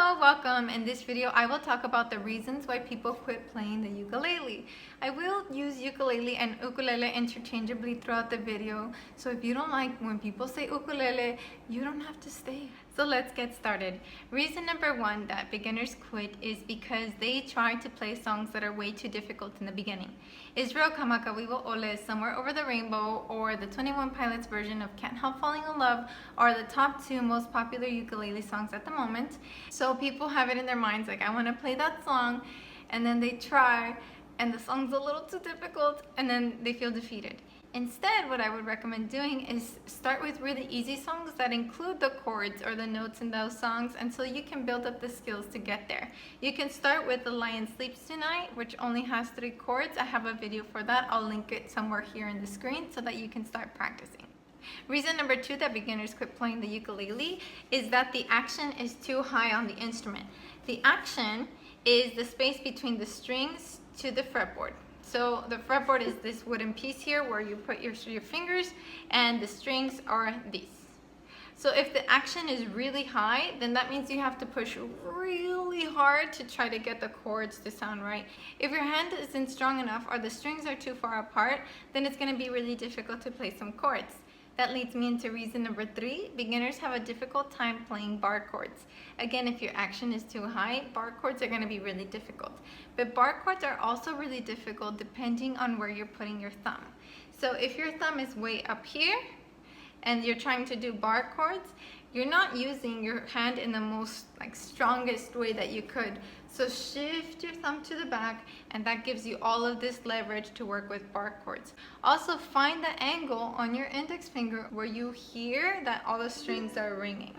Hello, welcome. In this video, I will talk about the reasons why people quit playing the ukulele. I will use ukulele and ukulele interchangeably throughout the video. So if you don't like when people say ukulele, you don't have to stay. So let's get started. Reason number one that beginners quit is because they try to play songs that are way too difficult in the beginning. Israel Kamakawiwo Ole, Somewhere Over the Rainbow, or the 21 Pilots version of Can't Help Falling in Love are the top two most popular ukulele songs at the moment. So people have it in their minds like, I want to play that song, and then they try and the song's a little too difficult and then they feel defeated. Instead, what I would recommend doing is start with really easy songs that include the chords or the notes in those songs, and so you can build up the skills to get there. You can start with The Lion Sleeps Tonight, which only has 3 chords. I have a video for that. I'll link it somewhere here in the screen so that you can start practicing. Reason number 2 that beginners quit playing the ukulele is that the action is too high on the instrument. The action is the space between the strings to the fretboard. So the fretboard is this wooden piece here where you put your fingers, and the strings are these. So if the action is really high, then that means you have to push really hard to try to get the chords to sound right. If your hand isn't strong enough or the strings are too far apart, then it's going to be really difficult to play some chords. That leads me into reason number 3. Beginners have a difficult time playing bar chords. Again, if your action is too high, bar chords are going to be really difficult. But bar chords are also really difficult depending on where you're putting your thumb. So if your thumb is way up here and you're trying to do bar chords, you're not using your hand in the most strongest way that you could. So shift your thumb to the back, and that gives you all of this leverage to work with bar chords. Also, find the angle on your index finger where you hear that all the strings are ringing.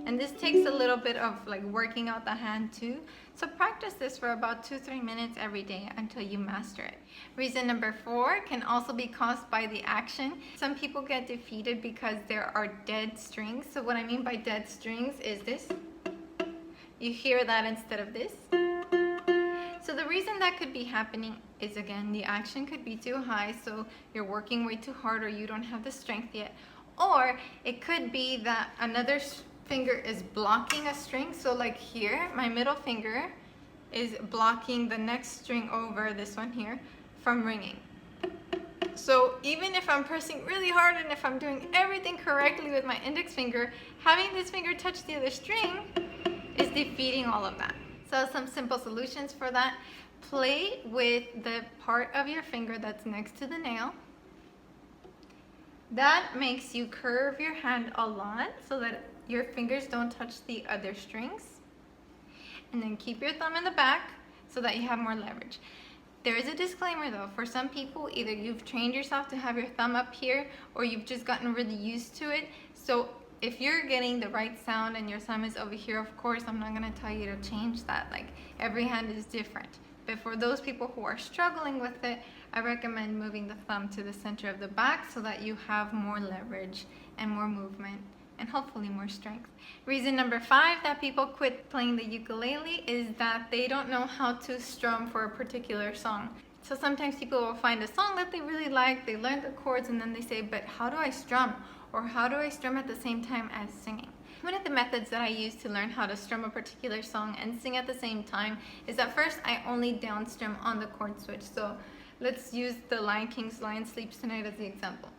And this takes a little bit of working out the hand too. So practice this for about 2-3 minutes every day until you master it. Reason number 4 can also be caused by the action. Some people get defeated because there are dead strings. So what I mean by dead strings is this. You hear that instead of this. So the reason that could be happening is, again, the action could be too high, so you're working way too hard or you don't have the strength yet. Or it could be that another finger is blocking a string. So like here, my middle finger is blocking the next string over this one here from ringing. So even if I'm pressing really hard and if I'm doing everything correctly with my index finger, having this finger touch the other string is defeating all of that. So some simple solutions for that: play with the part of your finger that's next to the nail. That makes you curve your hand a lot so that your fingers don't touch the other strings. And then keep your thumb in the back so that you have more leverage. There is a disclaimer though. For some people, either you've trained yourself to have your thumb up here or you've just gotten really used to it. So if you're getting the right sound and your thumb is over here, of course, I'm not going to tell you to change that. Every hand is different. But for those people who are struggling with it, I recommend moving the thumb to the center of the back so that you have more leverage and more movement and hopefully more strength. Reason number 5 that people quit playing the ukulele is that they don't know how to strum for a particular song. So sometimes people will find a song that they really like, they learn the chords, and then they say, but how do I strum? Or how do I strum at the same time as singing? One of the methods that I use to learn how to strum a particular song and sing at the same time is that first I only down strum on the chord switch. So let's use the Lion King's Lion Sleeps Tonight as the example.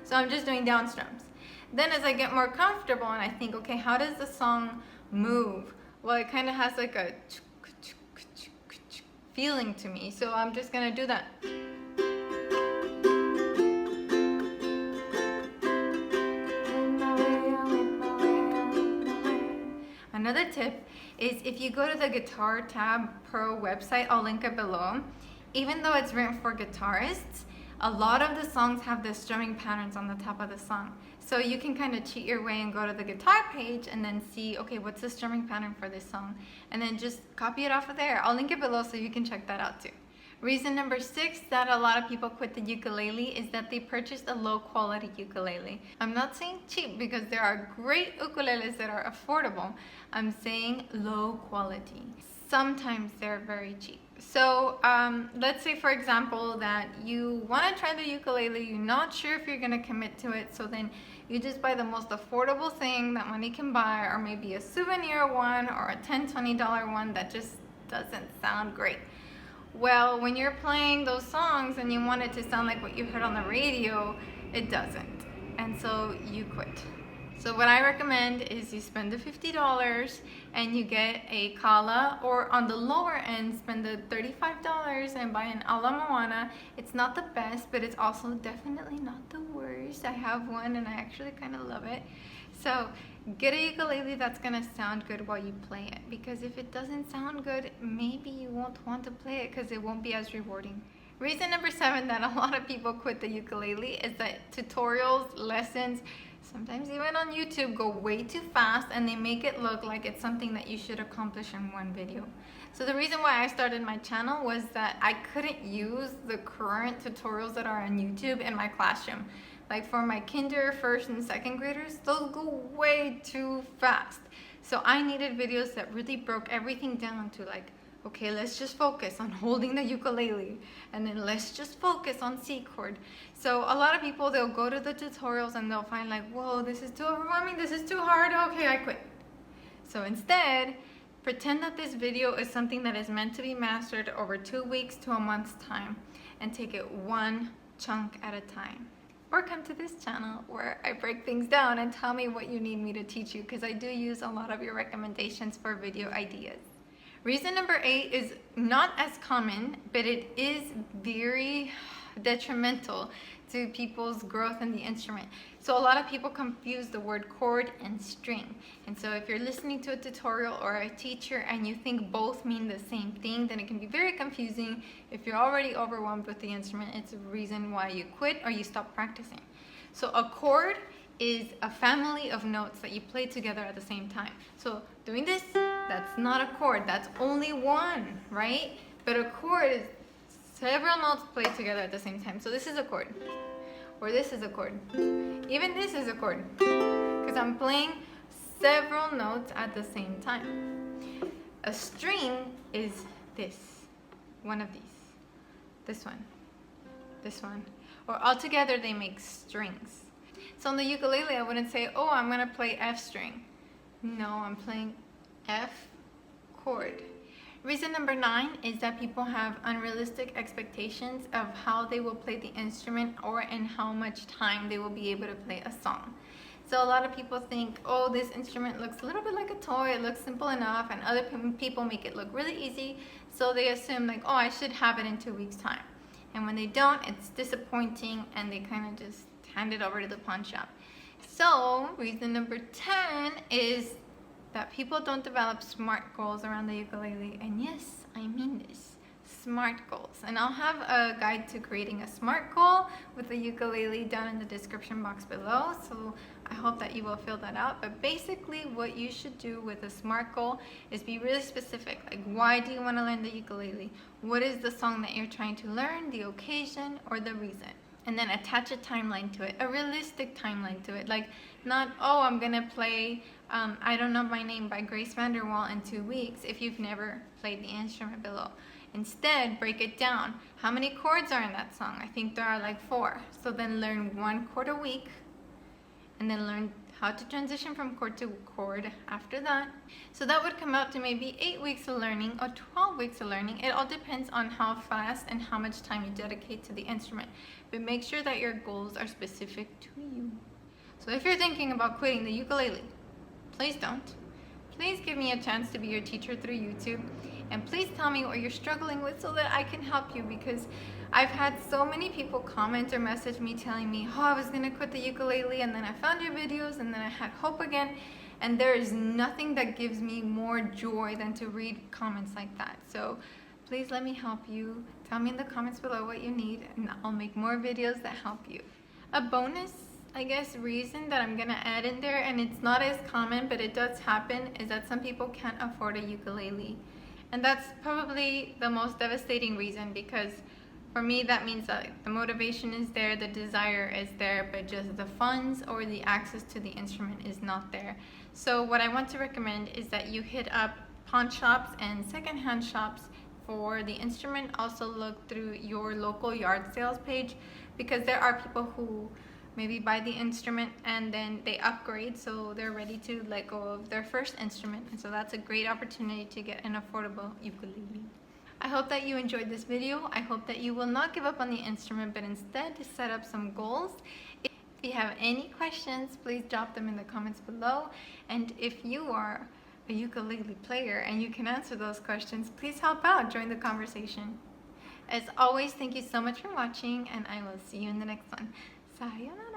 So I'm just doing down strums. Then as I get more comfortable and I think, okay, how does the song move? Well, it kind of has like a feeling to me. So I'm just gonna do that. Another tip is if you go to the Guitar Tab Pro website, I'll link it below. Even though it's written for guitarists, a lot of the songs have the strumming patterns on the top of the song. So you can kind of cheat your way and go to the guitar page and then see, okay, what's the strumming pattern for this song? And then just copy it off of there. I'll link it below so you can check that out too. Reason number 6 that a lot of people quit the ukulele is that they purchased a low quality ukulele. I'm not saying cheap because there are great ukuleles that are affordable. I'm saying low quality. Sometimes they're very cheap. So let's say, for example, that you want to try the ukulele, you're not sure if you're going to commit to it, so then you just buy the most affordable thing that money can buy, or maybe a souvenir one or a $10, $20 one that just doesn't sound great. Well, when you're playing those songs and you want it to sound like what you heard on the radio, it doesn't. And so you quit. So what I recommend is you spend the $50 and you get a kala, or on the lower end, spend the $35 and buy an ala moana. It's not the best, but it's also definitely not the worst. I have one and I actually kind of love it. So get a ukulele that's gonna sound good while you play it, because if it doesn't sound good, maybe you won't want to play it because it won't be as rewarding. Reason number 7 that a lot of people quit the ukulele is that tutorials, lessons, sometimes even on YouTube, go way too fast and they make it look like it's something that you should accomplish in one video. So the reason why I started my channel was that I couldn't use the current tutorials that are on YouTube in my classroom. Like for my kinder, first and second graders, those go way too fast. So I needed videos that really broke everything down to like, okay, let's just focus on holding the ukulele, and then let's just focus on C chord. So a lot of people, they'll go to the tutorials and they'll find like, whoa, this is too overwhelming, this is too hard, okay, I quit. So instead, pretend that this video is something that is meant to be mastered over 2 weeks to a month's time, and take it one chunk at a time. Or come to this channel where I break things down and tell me what you need me to teach you, because I do use a lot of your recommendations for video ideas. Reason number 8 is not as common, but it is very detrimental to people's growth in the instrument. So a lot of people confuse the word chord and string. And so if you're listening to a tutorial or a teacher and you think both mean the same thing, then it can be very confusing. If you're already overwhelmed with the instrument, it's a reason why you quit or you stop practicing. So a chord is a family of notes that you play together at the same time. So doing this, that's not a chord, that's only one, right? But a chord is several notes played together at the same time. So this is a chord, or this is a chord. Even this is a chord, because I'm playing several notes at the same time. A string is this, one of these, this one, or all together they make strings. So on the ukulele, I wouldn't say, oh, I'm gonna play F string. No, I'm playing F chord. Reason number 9 is that people have unrealistic expectations of how they will play the instrument, or in how much time they will be able to play a song. So a lot of people think, oh, this instrument looks a little bit like a toy, it looks simple enough, and other people make it look really easy, so they assume like, oh, I should have it in 2 weeks time. And when they don't, it's disappointing and they kind of just hand it over to the pawn shop. So reason number 10 is that people don't develop SMART goals around the ukulele. And yes, I mean this, SMART goals. And I'll have a guide to creating a SMART goal with the ukulele down in the description box below. So I hope that you will fill that out. But basically what you should do with a SMART goal is be really specific. Like, why do you want to learn the ukulele? What is the song that you're trying to learn, the occasion, or the reason? And then attach a timeline to it, a realistic timeline to it. Like, not, oh, I'm gonna play I Don't Know My Name by Grace VanderWaal in 2 weeks if you've never played the instrument below. Instead, break it down. How many chords are in that song? I think there are like 4. So then learn 1 chord a week, and then learn how to transition from chord to chord after that. So that would come out to maybe 8 weeks of learning or 12 weeks of learning. It all depends on how fast and how much time you dedicate to the instrument. But make sure that your goals are specific to you. So if you're thinking about quitting the ukulele, please don't. Please give me a chance to be your teacher through YouTube. And please tell me what you're struggling with so that I can help you, because I've had so many people comment or message me telling me, oh, I was gonna quit the ukulele and then I found your videos and then I had hope again. And there is nothing that gives me more joy than to read comments like that. So please let me help you. Tell me in the comments below what you need and I'll make more videos that help you. A bonus, I guess, reason that I'm gonna add in there, and it's not as common but it does happen, is that some people can't afford a ukulele. And that's probably the most devastating reason, because for me that means that the motivation is there, the desire is there, but just the funds or the access to the instrument is not there. So what I want to recommend is that you hit up pawn shops and secondhand shops for the instrument, also look through your local yard sales page, because there are people who maybe buy the instrument and then they upgrade, so they're ready to let go of their first instrument, and so that's a great opportunity to get an affordable ukulele. I hope that you enjoyed this video. I hope that you will not give up on the instrument, but instead to set up some goals. If you have any questions, please drop them in the comments below. And if you are a ukulele player and you can answer those questions, please help out, join the conversation. As always, thank you so much for watching, and I will see you in the next one. Sayonara.